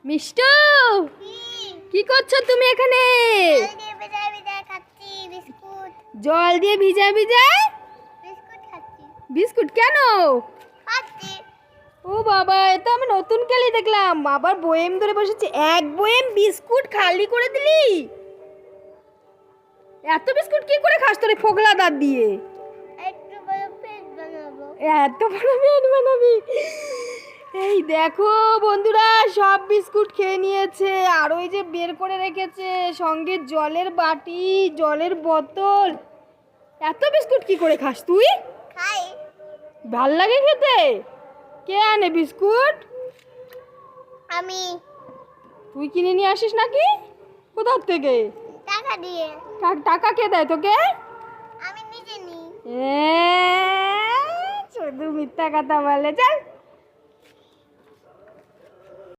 মিষ্টু, কি করছো তুমি এখানে? জল দিয়ে ভিজা ভিজা বিস্কুট কেন? ও বাবা, এটা আমি নতুন কেলি দেখলাম। আবার বয়েম ধরে বসেছে। এক বয়েম বিস্কুট খালি করে দিলি? এত বিস্কুট কি করে খাস তোরে ফোগলা দাঁত দিয়ে? এত বড় পেট বানাবি? এই দেখো বন্ধুরা, সব বিস্কুট খেয়ে নিয়েছে। আর ওই যে বের করে রেখেছে সঙ্গে জলের বাটি, জলের বোতল। এত বিস্কুট কি করে খাস তুই? খাই। ভাল লাগে খেতে? কে আনে বিস্কুট? আমি। তুই কিনে নিয়ে আসিস নাকি? কোথার থেকে? টাকা দিয়ে। টাকা কে দেয় তোকে? আমি নিজে নিই। শুধু মিথ্যা কথা বলে। চল।